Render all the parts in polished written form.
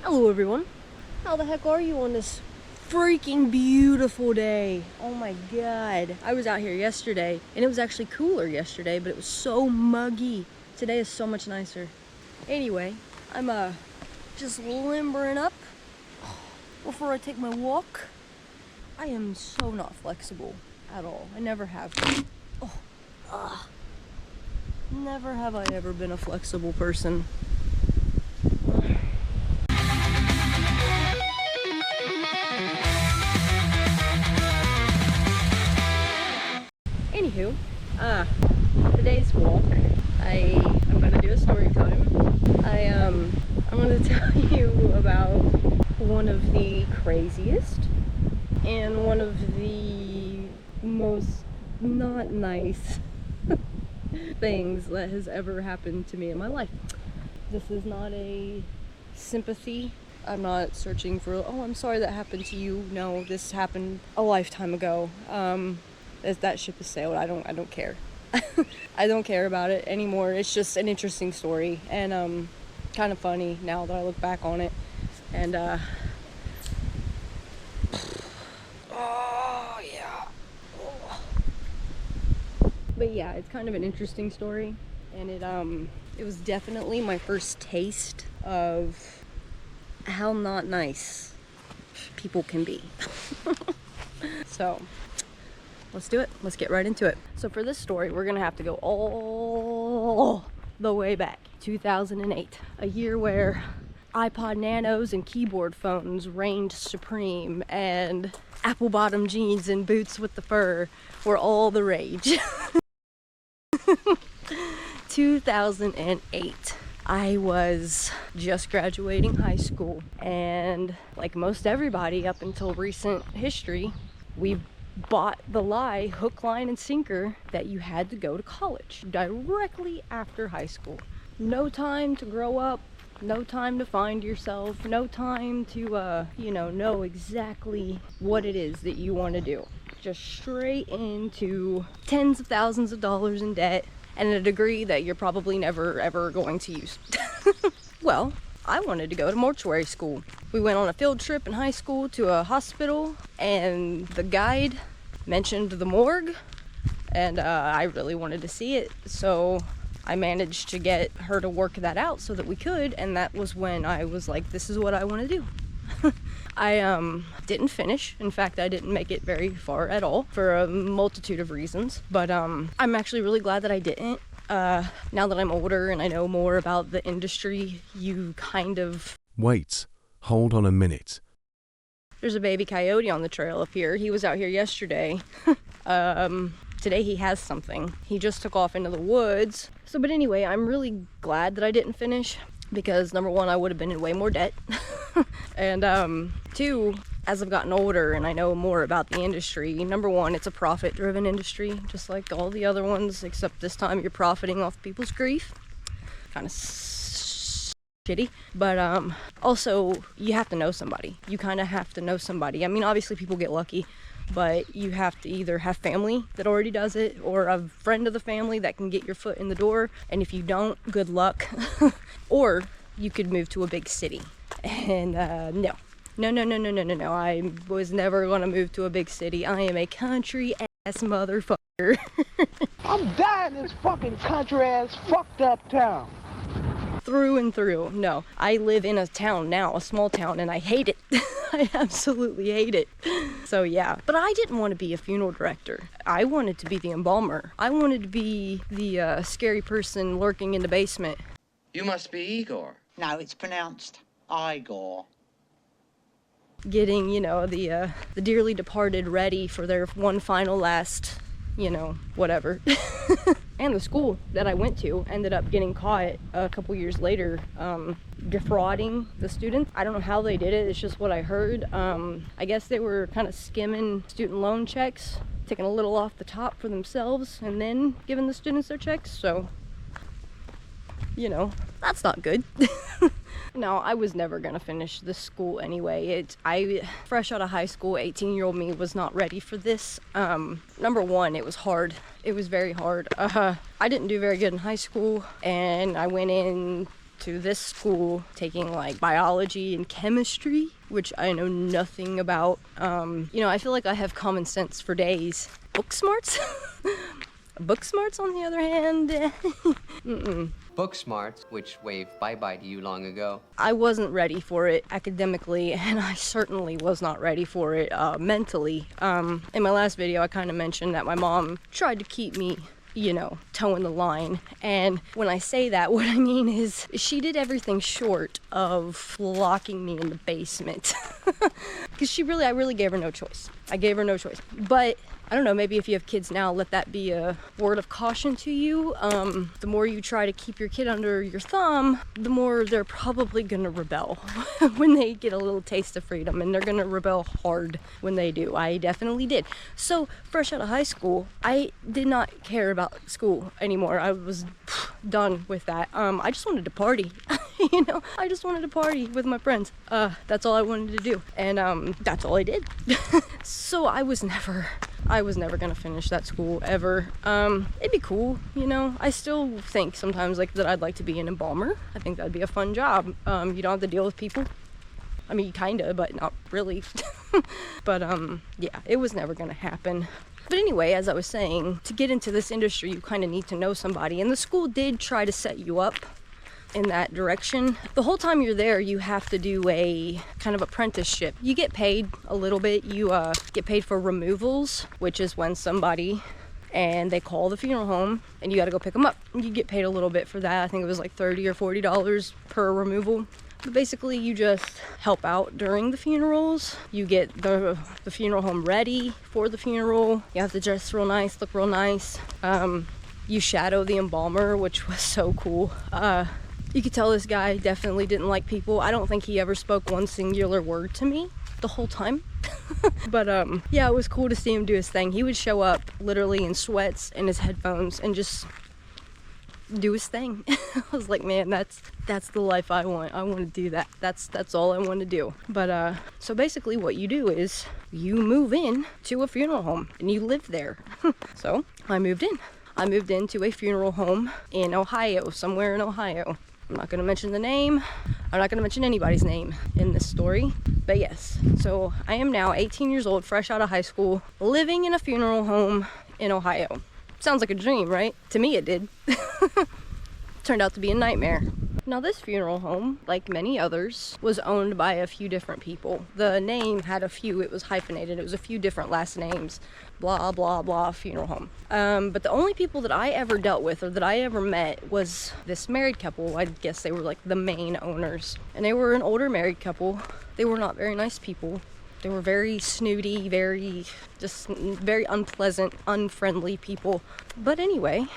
Hello everyone. How the heck are you on this freaking beautiful day? Oh my god. I was out here yesterday and it was actually cooler yesterday, but it was so muggy. Today is so much nicer. Anyway, I'm just limbering up before I take my walk. I am so not flexible at all. I never have been. Never have I ever been a flexible person. Anywho, today's walk, I'm gonna do a story time. I'm gonna tell you about one of the craziest and one of the most not nice things that has ever happened to me in my life. This is not a sympathy. I'm not searching for, oh, I'm sorry that happened to you. No, this happened a lifetime ago. That ship has sailed. I don't care. I don't care about it anymore. It's just an interesting story and kind of funny now that I look back on it. And oh yeah. Oh. But yeah, it's kind of an interesting story, and it was definitely my first taste of how not nice people can be. So let's do it. Let's get right into it. So for this story, we're gonna have to go all the way back. 2008, a year where iPod Nanos and keyboard phones reigned supreme, and apple bottom jeans and boots with the fur were all the rage. 2008. I was just graduating high school, and like most everybody up until recent history, we bought the lie, hook, line, and sinker, that you had to go to college directly after high school. No time to grow up, no time to find yourself, no time to, know exactly what it is that you want to do. Just straight into tens of thousands of dollars in debt and a degree that you're probably never ever going to use. Well, I wanted to go to mortuary school. We went on a field trip in high school to a hospital, and the guide mentioned the morgue, and I really wanted to see it, so I managed to get her to work that out so that we could, and that was when I was like, this is what I want to do. I didn't finish. In fact, I didn't make it very far at all for a multitude of reasons, but I'm actually really glad that I didn't. Now that I'm older and I know more about the industry, you kind of... Wait, hold on a minute. There's a baby coyote on the trail up here. He was out here yesterday. Today he has something. He just took off into the woods. So, but anyway, I'm really glad that I didn't finish, because number one, I would have been in way more debt. And two, as I've gotten older and I know more about the industry, number one, it's a profit-driven industry, just like all the other ones, except this time you're profiting off people's grief. Kind of shitty. But also, you have to know somebody. You kind of have to know somebody. I mean, obviously people get lucky, but you have to either have family that already does it, or a friend of the family that can get your foot in the door, and if you don't, good luck. Or you could move to a big city. And no, I was never gonna move to a big city. I am a country ass motherfucker. I'm dying in this fucking country ass fucked up town. Through and through. No, I live in a town now, a small town, and I hate it. I absolutely hate it. So yeah, but I didn't want to be a funeral director. I wanted to be the embalmer. I wanted to be the scary person lurking in the basement. You must be Igor. No, it's pronounced Igor. Getting, the dearly departed ready for their one final last, whatever. And the school that I went to ended up getting caught a couple years later, defrauding the students. I don't know how they did it, it's just what I heard. I guess they were kind of skimming student loan checks, taking a little off the top for themselves, and then giving the students their checks, so, that's not good. No, I was never gonna finish this school anyway. Fresh out of high school, 18-year-old me was not ready for this. Number one, it was hard. It was very hard. I didn't do very good in high school, and I went in to this school taking like biology and chemistry, which I know nothing about. You know, I feel like I have common sense for days. Book smarts? Book smarts, on the other hand, Book smarts, which waved bye-bye to you long ago. I wasn't ready for it academically, and I certainly was not ready for it mentally. In my last video, I kind of mentioned that my mom tried to keep me, you know, toeing the line. And when I say that, what I mean is she did everything short of locking me in the basement. Because I really gave her no choice. I gave her no choice. But I don't know, maybe if you have kids now, let that be a word of caution to you. The more you try to keep your kid under your thumb, the more they're probably gonna rebel when they get a little taste of freedom, and they're gonna rebel hard when they do. I definitely did. So, fresh out of high school, I did not care about school anymore. I was done with that. I just wanted to party. You know, I just wanted to party with my friends. That's all I wanted to do. And that's all I did. So I was never gonna finish that school ever. It'd be cool, you know. I still think sometimes like that I'd like to be an embalmer. I think that'd be a fun job. You don't have to deal with people. I mean, kinda, but not really. But yeah, it was never gonna happen. But anyway, as I was saying, to get into this industry, you kind of need to know somebody, and the school did try to set you up in that direction. The whole time you're there, you have to do a kind of apprenticeship. You get paid a little bit. You get paid for removals, which is when somebody and they call the funeral home and you got to go pick them up. You get paid a little bit for that. I think it was like $30 or $40 per removal. But basically, you just help out during the funerals. You get the funeral home ready for the funeral. You have to dress real nice, look real nice. You shadow the embalmer, which was so cool. You could tell this guy definitely didn't like people. I don't think he ever spoke one singular word to me the whole time. But yeah, it was cool to see him do his thing. He would show up literally in sweats and his headphones and just do his thing. I was like, man, that's the life I want. I want to do that. That's all I want to do. But so basically what you do is you move in to a funeral home and you live there. So I moved in. I moved into a funeral home in Ohio, somewhere in Ohio. I'm not going to mention the name. I'm not going to mention anybody's name in this story. But yes, so I am now 18 years old, fresh out of high school, living in a funeral home in Ohio. Sounds like a dream, right? To me it did. Turned out to be a nightmare. Now this funeral home, like many others, was owned by a few different people. The name had a few, it was hyphenated, it was a few different last names. Blah, blah, blah, funeral home. But the only people that I ever dealt with or that I ever met was this married couple. I guess they were like the main owners. And they were an older married couple. They were not very nice people. They were very snooty, very unpleasant, unfriendly people. But anyway,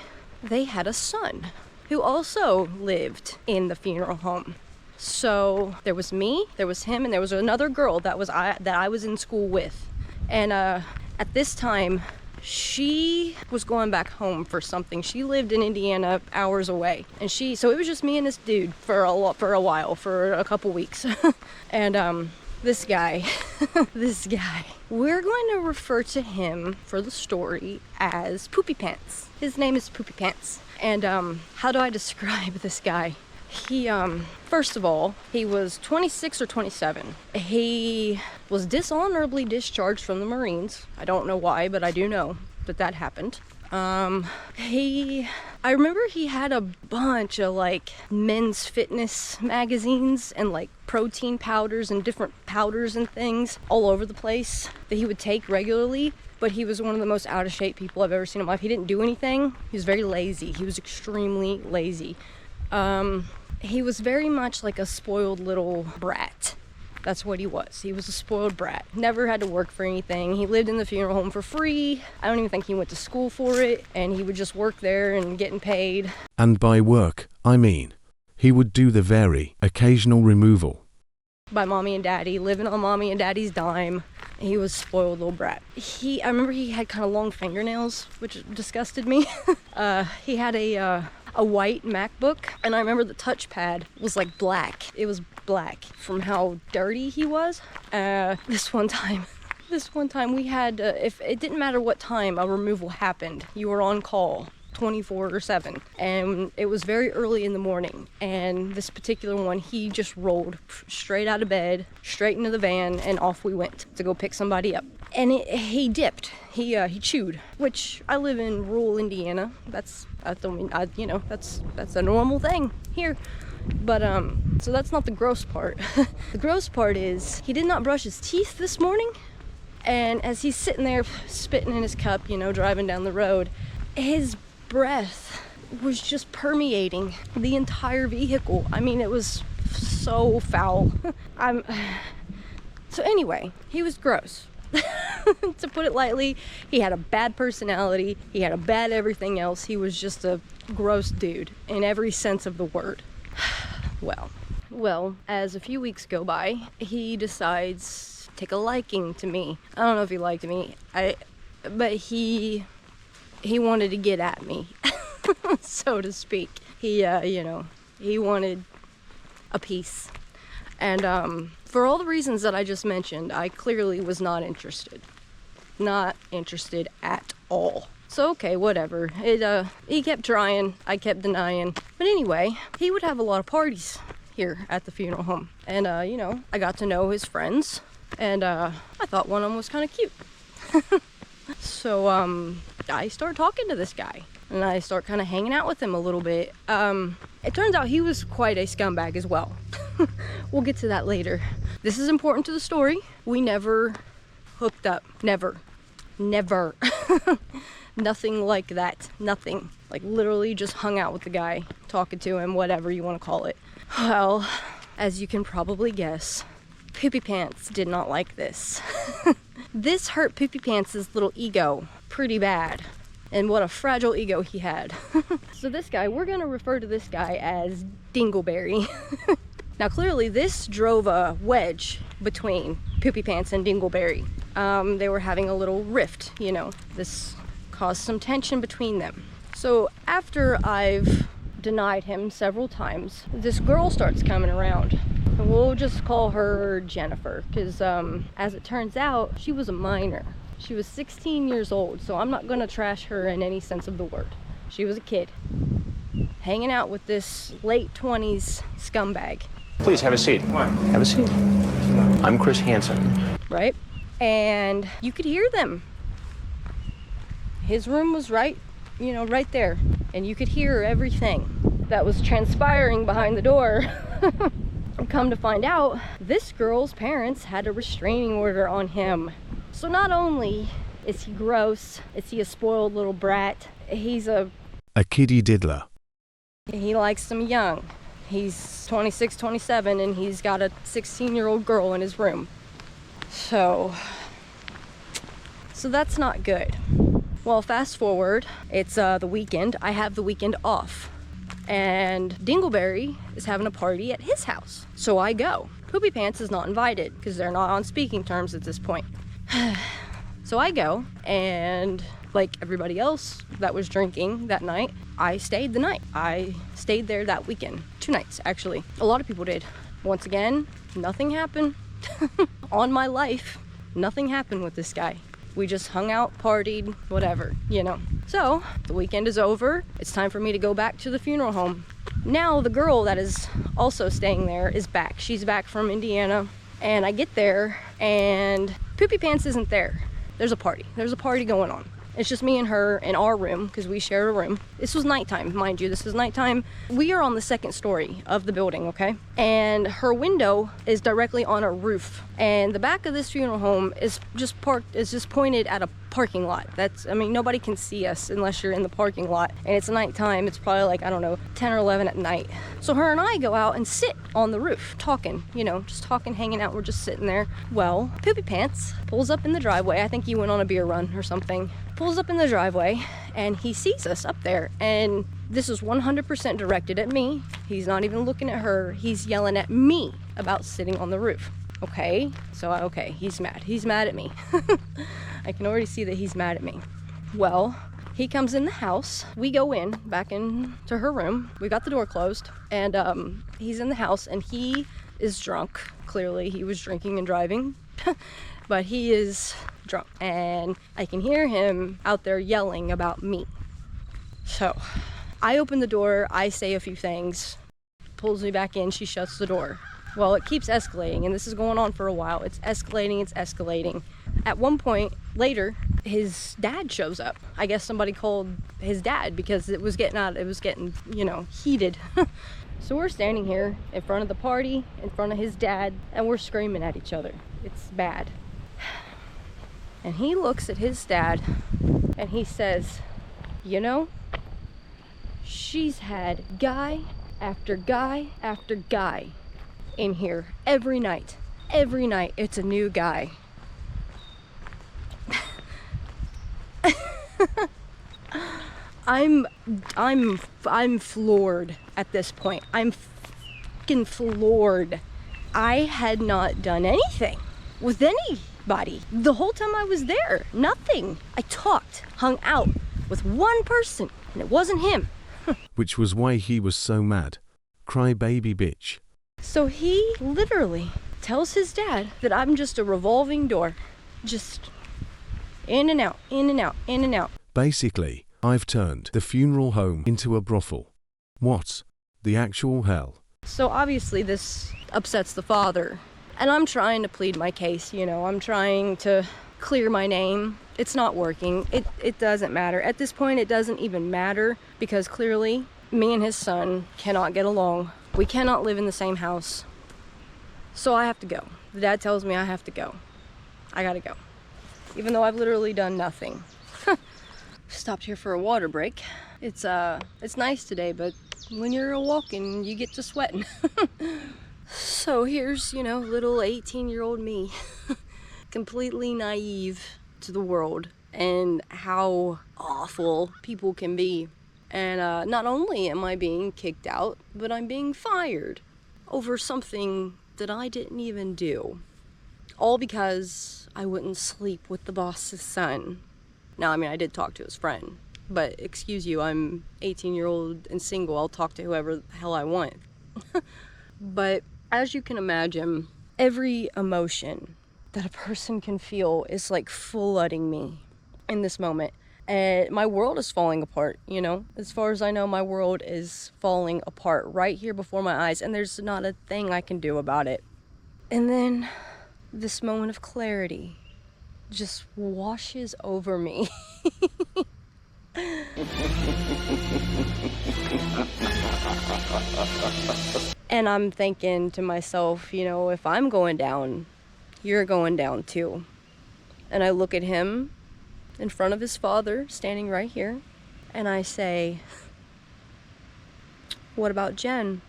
they had a son who also lived in the funeral home. So there was me, there was him, and there was another girl that I was in school with. And at this time, she was going back home for something. She lived in Indiana, hours away. And so it was just me and this dude for a while, for a couple weeks. And this guy, we're going to refer to him for the story as Poopy Pants. His name is Poopy Pants. And how do I describe this guy? He, first of all, he was 26 or 27. He was dishonorably discharged from the Marines. I don't know why, but I do know that happened. I remember he had a bunch of like men's fitness magazines and like protein powders and different powders and things all over the place that he would take regularly. But he was one of the most out of shape people I've ever seen in my life. He didn't do anything. He was very lazy. He was extremely lazy. He was very much like a spoiled little brat. That's what he was. He was a spoiled brat. Never had to work for anything. He lived in the funeral home for free. I don't even think he went to school for it. And he would just work there and getting paid. And by work, I mean, he would do the very occasional removal. By mommy and daddy, living on mommy and daddy's dime. He was a spoiled little brat. I remember he had kind of long fingernails, which disgusted me. He had a white MacBook, and I remember the touchpad was like black. It was black from how dirty he was. This one time we had, if it didn't matter what time a removal happened, you were on call 24/7, and it was very early in the morning, and this particular one, he just rolled straight out of bed, straight into the van, and off we went to go pick somebody up. And he dipped, he chewed, which I live in rural Indiana. That's a normal thing here. But so that's not the gross part. The gross part is he did not brush his teeth this morning, and as he's sitting there spitting in his cup, driving down the road, his breath was just permeating the entire vehicle. I mean, it was so foul. So anyway, he was gross. To put it lightly, he had a bad personality, he had a bad everything else. He was just a gross dude in every sense of the word. Well, as a few weeks go by, he decides to take a liking to me. I don't know if he liked me, but he wanted to get at me, so to speak. He wanted a piece. And for all the reasons that I just mentioned, I clearly was not interested. Not interested at all. So okay, whatever. He kept trying, I kept denying. But anyway, he would have a lot of parties here at the funeral home. And I got to know his friends, and I thought one of them was kind of cute. So I start talking to this guy, and I start kind of hanging out with him a little bit. It turns out he was quite a scumbag as well. We'll get to that later. This is important to the story. We never hooked up. Never. Nothing like that. Nothing. Like, literally just hung out with the guy, talking to him, whatever you want to call it. Well, as you can probably guess, Poopy Pants did not like this. This hurt Poopy Pants' little ego pretty bad. And what a fragile ego he had. So this guy, we're gonna refer to this guy as Dingleberry. Now clearly this drove a wedge between Poopy Pants and Dingleberry. They were having a little rift, This caused some tension between them. So after I've denied him several times, this girl starts coming around. And we'll just call her Jennifer, because as it turns out, she was a minor. She was 16 years old, so I'm not gonna trash her in any sense of the word. She was a kid, hanging out with this late 20s scumbag. Please have a seat. Have a seat. I'm Chris Hansen. Right? And you could hear them. His room was right there. And you could hear everything that was transpiring behind the door. And come to find out, this girl's parents had a restraining order on him. So not only is he gross, is he a spoiled little brat, he's a kiddie diddler. He likes them young. He's 26, 27, and he's got a 16-year-old girl in his room. So that's not good. Well, fast forward, it's the weekend. I have the weekend off. And Dingleberry is having a party at his house. So I go. Poopy Pants is not invited because they're not on speaking terms at this point. So I go, and like everybody else that was drinking that night, I stayed the night. I stayed there that weekend. 2 nights, actually. A lot of people did. Once again, nothing happened. On my life, nothing happened with this guy. We just hung out, partied, whatever, So, the weekend is over. It's time for me to go back to the funeral home. Now, the girl that is also staying there is back. She's back from Indiana. And I get there, and Poopy Pants isn't there. There's a party. There's a party going on. It's just me and her in our room, because we share a room. This was nighttime, mind you. This is nighttime. We are on the 2nd story of the building, okay? And her window is directly on a roof. And the back of this funeral home is just pointed at a parking lot. Nobody can see us unless you're in the parking lot. And it's nighttime. It's probably like, 10 or 11 at night. So her and I go out and sit on the roof, talking, just talking, hanging out. We're just sitting there. Well, Poopy Pants pulls up in the driveway. I think he went on a beer run or something. Pulls up in the driveway, and he sees us up there. And this is 100% directed at me. He's not even looking at her. He's yelling at me about sitting on the roof. Okay, he's mad. He's mad at me. I can already see that he's mad at me. Well, he comes in the house. We go back into her room. We got the door closed, and he's in the house, and he is drunk. Clearly, he was drinking and driving, but he is drunk, and I can hear him out there yelling about me. So I open the door, I say a few things, pulls me back in, she shuts the door. Well, it keeps escalating, and this is going on for a while. It's escalating, it's escalating. At one point later, his dad shows up. I guess somebody called his dad because it was getting, you know, heated. So we're standing here in front of the party, in front of his dad, and we're screaming at each other. It's bad. And he looks at his dad and he says, you know, she's had guy after guy after guy in here every night. Every night it's a new guy. I'm floored at this point. I'm fucking floored. I had not done anything with anybody the whole time I was there. Nothing. I talked, hung out with one person, and it wasn't him. Which was why he was so mad. Cry baby bitch. So he literally tells his dad that I'm just a revolving door. Just in and out, in and out, in and out. Basically, I've turned the funeral home into a brothel. What the actual hell? So obviously this upsets the father. And I'm trying to plead my case, you know. I'm trying to clear my name. It's not working. It doesn't matter. At this point, it doesn't even matter because clearly me and his son cannot get along. We cannot live in the same house. So I have to go. The dad tells me I have to go. I gotta go. Even though I've literally done nothing. Stopped here for a water break. It's nice today, but when you're walking, you get to sweating. So here's, you know, little 18-year-old me, completely naive to the world and how awful people can be. And not only am I being kicked out, but I'm being fired over something that I didn't even do. All because I wouldn't sleep with the boss's son. Now, I mean, I did talk to his friend, but excuse you, I'm 18-year-old and single. I'll talk to whoever the hell I want. But as you can imagine, every emotion that a person can feel is like flooding me in this moment. And my world is falling apart, you know? As far as I know, my world is falling apart right here before my eyes, and there's not a thing I can do about it. And then this moment of clarity just washes over me. And I'm thinking to myself, you know, if I'm going down, you're going down too. And I look at him in front of his father, standing right here, and I say, what about Jen?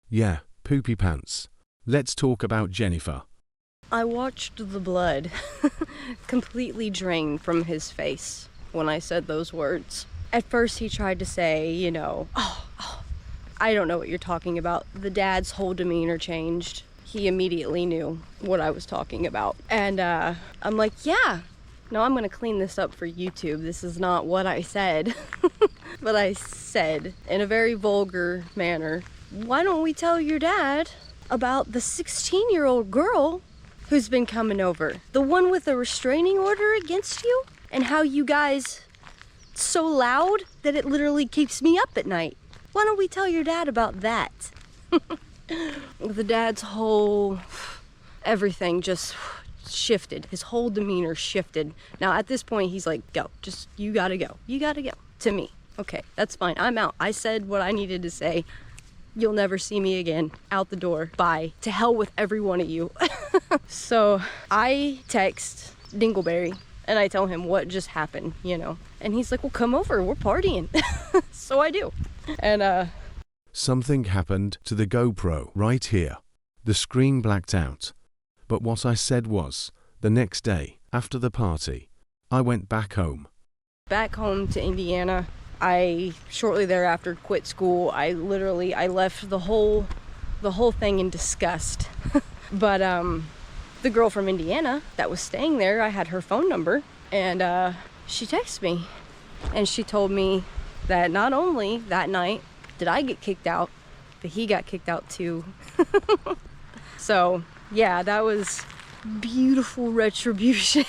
Yeah, poopy pants. Let's talk about Jennifer. I watched the blood completely drain from his face when I said those words. At first he tried to say, you know, oh, I don't know what you're talking about. The dad's whole demeanor changed. He immediately knew what I was talking about. And I'm like, yeah, no, I'm gonna clean this up for YouTube. This is not what I said. But I said in a very vulgar manner, why don't we tell your dad about the 16-year-old girl who's been coming over? The one with a restraining order against you? And how you guys so loud that it literally keeps me up at night. Why don't we tell your dad about that? The dad's whole everything just shifted. His whole demeanor shifted. Now at this point he's like, go, just you gotta go to me. Okay, that's fine, I'm out. I said what I needed to say. You'll never see me again. Out the door. Bye. To hell with every one of you. So I text Dingleberry and I tell him what just happened, you know. And he's like, well, come over, we're partying. So I do. And Something happened to the GoPro right here. The screen blacked out. But what I said was, the next day, after the party, I went back home. Back home to Indiana. I shortly thereafter quit school. I left the whole thing in disgust. But the girl from Indiana that was staying there, I had her phone number, and she texted me and she told me that not only that night did I get kicked out, but he got kicked out too. So yeah, that was beautiful retribution.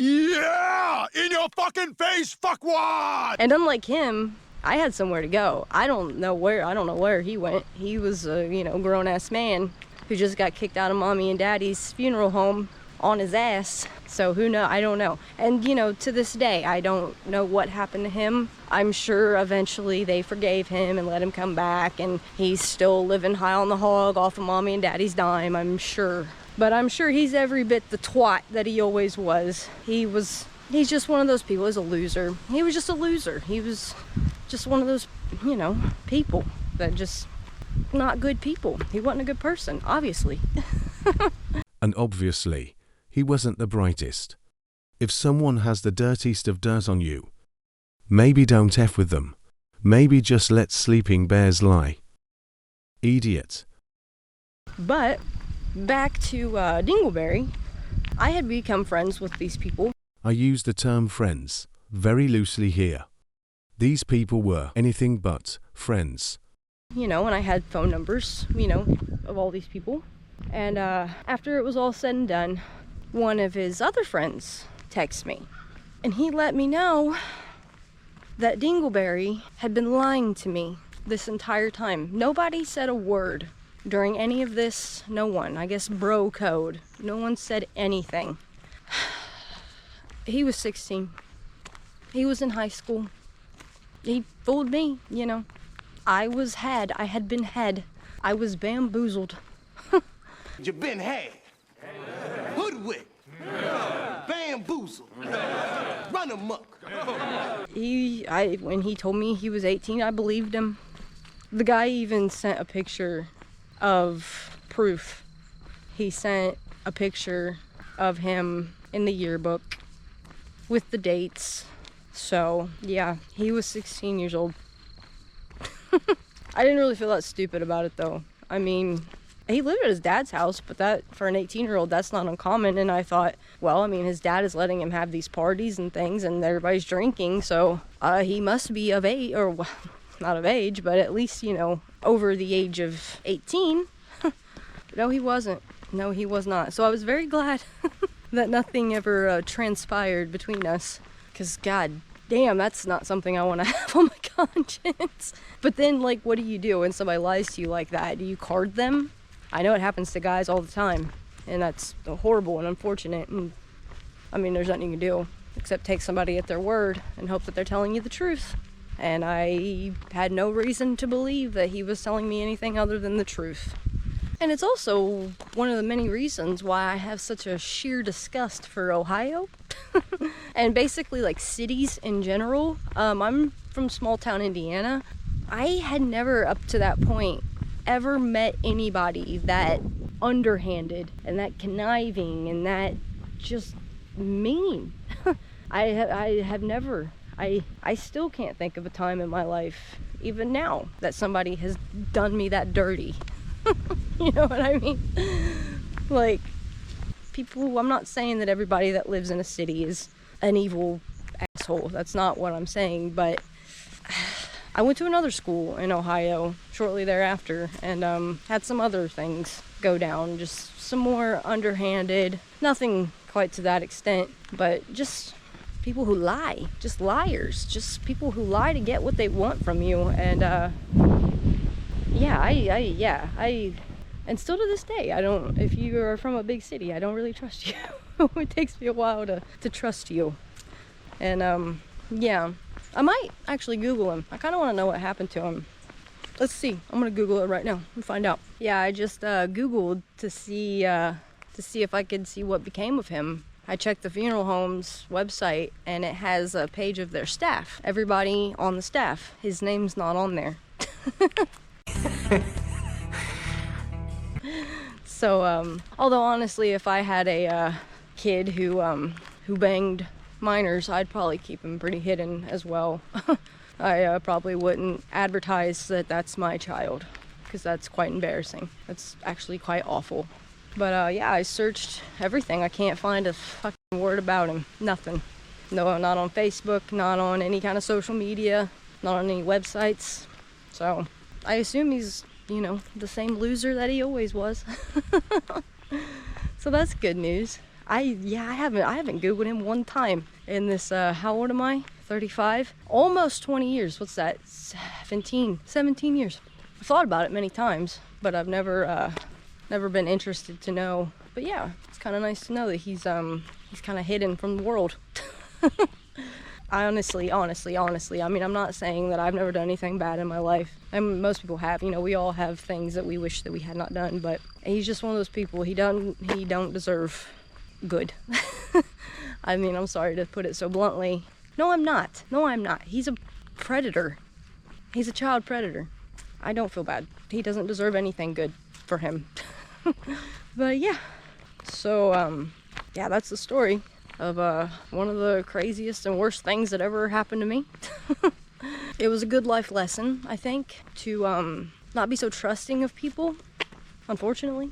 Yeah! In your fucking face, fuckwad! And unlike him, I had somewhere to go. I don't know where he went. He was a, grown-ass man who just got kicked out of mommy and daddy's funeral home on his ass. So who knows? I don't know. And, to this day, I don't know what happened to him. I'm sure eventually they forgave him and let him come back, and he's still living high on the hog off of mommy and daddy's dime, I'm sure. But I'm sure he's every bit the twat that he always was. He's just one of those people. He's a loser. He was just a loser. He was just one of those, people that just not good people. He wasn't a good person, obviously. And obviously, he wasn't the brightest. If someone has the dirtiest of dirt on you, maybe don't F with them. Maybe just let sleeping bears lie. Idiot. But back to Dingleberry, I had become friends with these people. I use the term friends very loosely here. These people were anything but friends. And I had phone numbers, of all these people. And after it was all said and done, one of his other friends texted me. And he let me know that Dingleberry had been lying to me this entire time. Nobody said a word during any of this. No one. I guess bro code. No one said anything. He was 16. He was in high school. He fooled me, I had been had. I was bamboozled. You been had. Hoodwinked. Bamboozled. Run amok. When he told me he was 18, I believed him. The guy even sent a picture of proof. He sent a picture of him in the yearbook with the dates. So, yeah, he was 16 years old. I didn't really feel that stupid about it, though. I mean, he lived at his dad's house, but that, for an 18-year-old, that's not uncommon. And I thought, well, his dad is letting him have these parties and things, and everybody's drinking, so he must be of age, or well, not of age, but at least, over the age of 18. No, he wasn't. No, he was not. So I was very glad that nothing ever transpired between us, because god damn, that's not something I want to have on my conscience. But then, what do you do when somebody lies to you like that? Do you card them? I know it happens to guys all the time, and that's horrible and unfortunate, and there's nothing you can do except take somebody at their word and hope that they're telling you the truth. And I had no reason to believe that he was telling me anything other than the truth. And it's also one of the many reasons why I have such a sheer disgust for Ohio. And basically, cities in general. I'm from small town Indiana. I had never, up to that point, ever met anybody that underhanded and that conniving and that just mean. I have never. I still can't think of a time in my life, even now, that somebody has done me that dirty. You know what I mean? People, I'm not saying that everybody that lives in a city is an evil asshole. That's not what I'm saying, but I went to another school in Ohio shortly thereafter and had some other things go down. Just some more underhanded, nothing quite to that extent, but just people who lie, just liars, just people who lie to get what they want from you. And and still to this day, if you are from a big city, I don't really trust you. It takes me a while to trust you. And I might actually Google him. I kind of want to know what happened to him. Let's see. I'm gonna Google it right now and find out. Yeah, I just Googled to see if I could see what became of him. I checked the funeral home's website and it has a page of their staff. Everybody on the staff. His name's not on there. So, although honestly, if I had a kid who banged minors, I'd probably keep him pretty hidden as well. I probably wouldn't advertise that that's my child, because that's quite embarrassing. That's actually quite awful. But yeah, I searched everything. I can't find a fucking word about him. Nothing. No, not on Facebook, not on any kind of social media, not on any websites. So I assume he's, the same loser that he always was. So that's good news. I haven't Googled him one time in this, how old am I? 35? Almost 20 years. What's that? 17 years. I've thought about it many times, but I've never been interested to know. But yeah, it's kind of nice to know that he's kind of hidden from the world. I honestly, I mean, I'm not saying that I've never done anything bad in my life. And most people have, you know, we all have things that we wish that we had not done, but he's just one of those people. He don't deserve good. I mean, I'm sorry to put it so bluntly. No, I'm not. He's a predator. He's a child predator. I don't feel bad. He doesn't deserve anything good for him. But yeah. So, yeah, that's the story of one of the craziest and worst things that ever happened to me. It was a good life lesson, I think, to not be so trusting of people, unfortunately.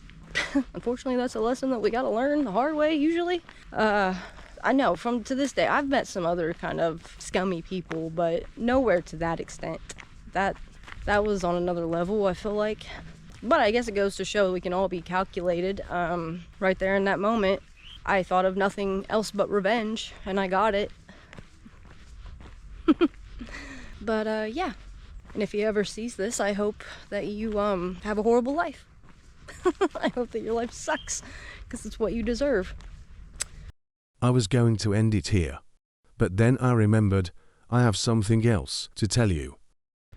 Unfortunately, that's a lesson that we gotta learn the hard way, usually. I know, to this day, I've met some other kind of scummy people, but nowhere to that extent. That was on another level, I feel like. But I guess it goes to show we can all be calculated. Right there in that moment, I thought of nothing else but revenge, and I got it. But yeah, and if he ever sees this, I hope that you have a horrible life. I hope that your life sucks, because it's what you deserve. I was going to end it here, but then I remembered I have something else to tell you.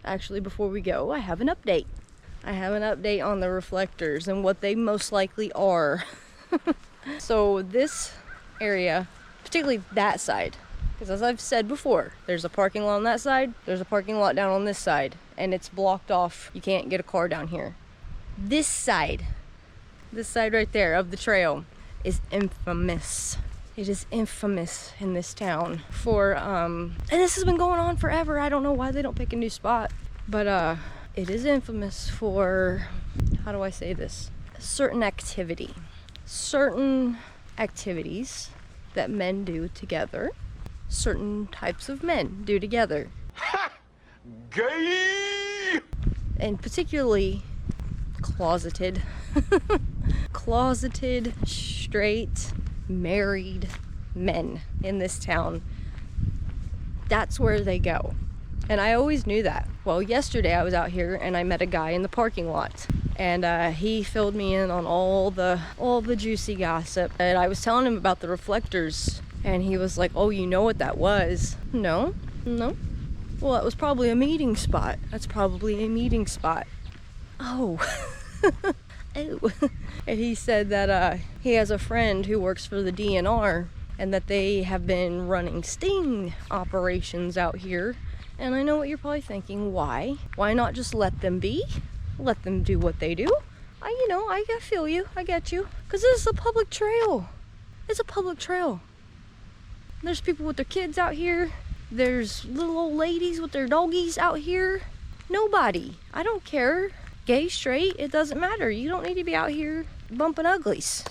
Actually, before we go, I have an update. I have an update on the reflectors and what they most likely are. So this area, particularly that side, because as I've said before, there's a parking lot on that side, there's a parking lot down on this side, and it's blocked off. You can't get a car down here. This side right there of the trail is infamous. It is infamous in this town for, and this has been going on forever. I don't know why they don't pick a new spot, but it is infamous for, how do I say this? Certain activities that men do together. Certain types of men do together. Ha! Gay! And particularly closeted, straight, married men in this town. That's where they go. And I always knew that. Well, yesterday I was out here and I met a guy in the parking lot, and he filled me in on all the juicy gossip. And I was telling him about the reflectors, and he was like, "Oh, you know what that was?" No. Well, that was probably a meeting spot. That's probably a meeting spot. Oh. Oh. And he said that he has a friend who works for the DNR, and that they have been running sting operations out here. And I know what you're probably thinking. Why? Why not just let them be? Let them do what they do? I feel you. I get you. Because this is a public trail. It's a public trail. There's people with their kids out here. There's little old ladies with their doggies out here. Nobody. I don't care. Gay, straight, it doesn't matter. You don't need to be out here bumping uglies.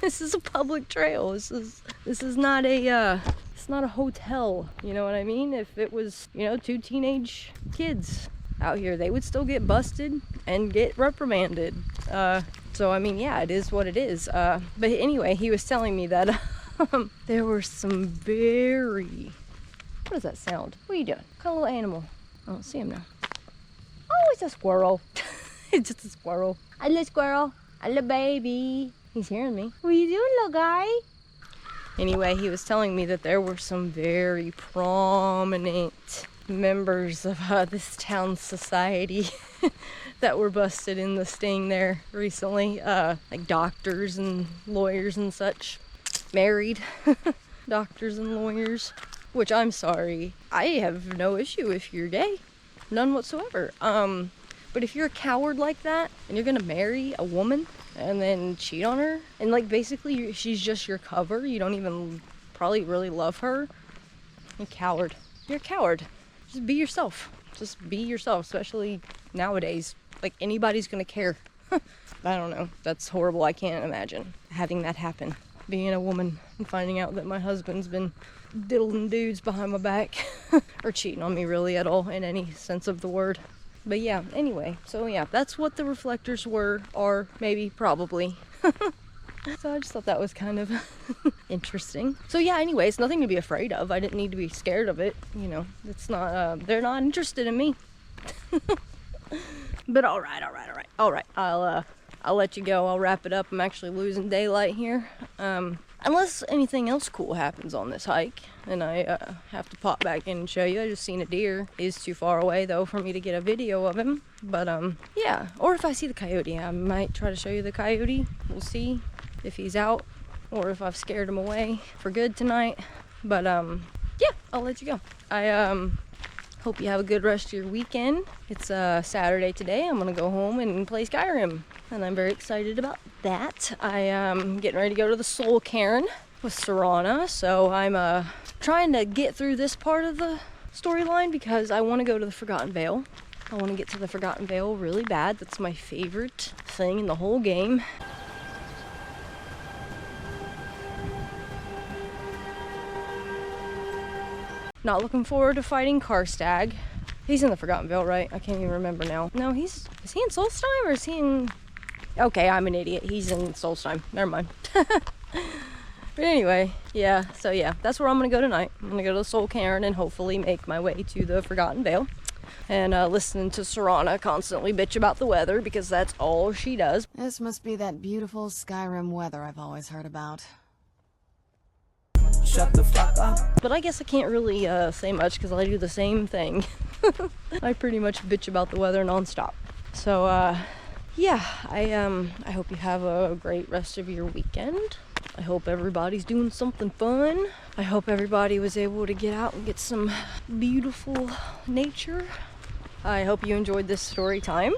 This is a public trail. This is not a it's not a hotel, you know what I mean? If it was, two teenage kids out here, they would still get busted and get reprimanded. So I mean, yeah, it is what it is. But anyway, he was telling me that there were some very, what does that sound? What are you doing? What kind of little animal? I don't see him now. Oh, it's a squirrel. It's just a squirrel. A little squirrel. A little baby. He's hearing me. What are you doing, little guy? Anyway, he was telling me that there were some very prominent members of this town's society that were busted in the sting there recently. Like doctors and lawyers and such. Married doctors and lawyers. Which, I'm sorry, I have no issue if you're gay. None whatsoever. But if you're a coward like that, and you're gonna marry a woman and then cheat on her, and like basically she's just your cover, you don't even probably really love her, you're a coward. You're a coward. Just be yourself. Just be yourself, especially nowadays. Like, anybody's gonna care. I don't know. That's horrible. I can't imagine having that happen. Being a woman and finding out that my husband's been diddling dudes behind my back. Or cheating on me, really, at all, in any sense of the word. But yeah, anyway, so yeah, that's what the reflectors are, maybe, probably. So I just thought that was kind of interesting. So yeah, anyways, nothing to be afraid of. I didn't need to be scared of it. You know, it's not, they're not interested in me. But all right. I'll let you go. I'll wrap it up. I'm actually losing daylight here. Unless anything else cool happens on this hike and I have to pop back in and show you. I just seen a deer. He's too far away though for me to get a video of him. But yeah, or if I see the coyote, I might try to show you the coyote. We'll see if he's out or if I've scared him away for good tonight. But yeah, I'll let you go. I hope you have a good rest of your weekend. It's Saturday today. I'm gonna go home and play Skyrim, and I'm very excited about that. I am getting ready to go to the Soul Cairn with Serana, so I'm trying to get through this part of the storyline because I want to go to the Forgotten Vale. I want to get to the Forgotten Vale really bad. That's my favorite thing in the whole game. Not looking forward to fighting Karstag. He's in the Forgotten Vale, right? I can't even remember now. No, is he in Solstheim or is he in... Okay, I'm an idiot. He's in Solstheim. Never mind. But anyway, yeah, so yeah, that's where I'm gonna go tonight. I'm gonna go to the Soul Cairn and hopefully make my way to the Forgotten Vale. And listen to Serana constantly bitch about the weather because that's all she does. This must be that beautiful Skyrim weather I've always heard about. Shut the fuck up. But I guess I can't really say much because I do the same thing. I pretty much bitch about the weather nonstop. So yeah, I hope you have a great rest of your weekend. I hope everybody's doing something fun. I hope everybody was able to get out and get some beautiful nature. I hope you enjoyed this story time.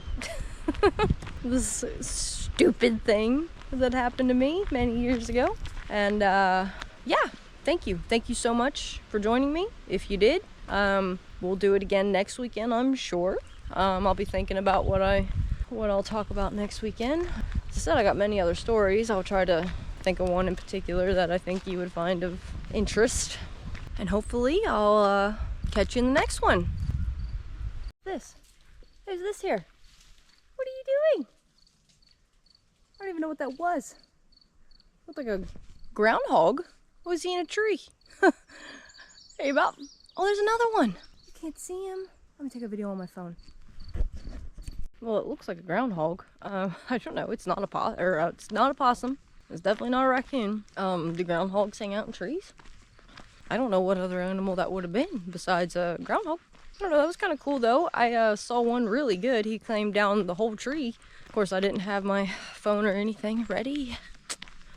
This stupid thing that happened to me many years ago. And yeah, thank you so much for joining me. If you did, we'll do it again next weekend, I'm sure. I'll be thinking about what I'll talk about next weekend. As I said, I got many other stories. I'll try to think of one in particular that I think you would find of interest, and hopefully I'll catch you in the next one. There's this here. What are you doing? I don't even know what that was. Looked like a groundhog. Was he in a tree? Hey, about. Oh, there's another one. You can't see him. Let me take a video on my phone. Well, it looks like a groundhog. I don't know. It's not a it's not a possum. It's definitely not a raccoon. Do groundhogs hang out in trees? I don't know what other animal that would have been besides a groundhog. I don't know. That was kind of cool though. I saw one really good. He climbed down the whole tree. Of course, I didn't have my phone or anything ready,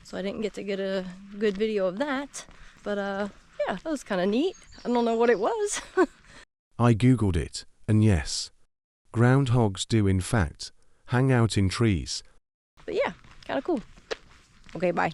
so I didn't get to get a good video of that. But yeah, that was kind of neat. I don't know what it was. I googled it, and yes, groundhogs do in fact hang out in trees. But yeah, kind of cool. Okay, bye.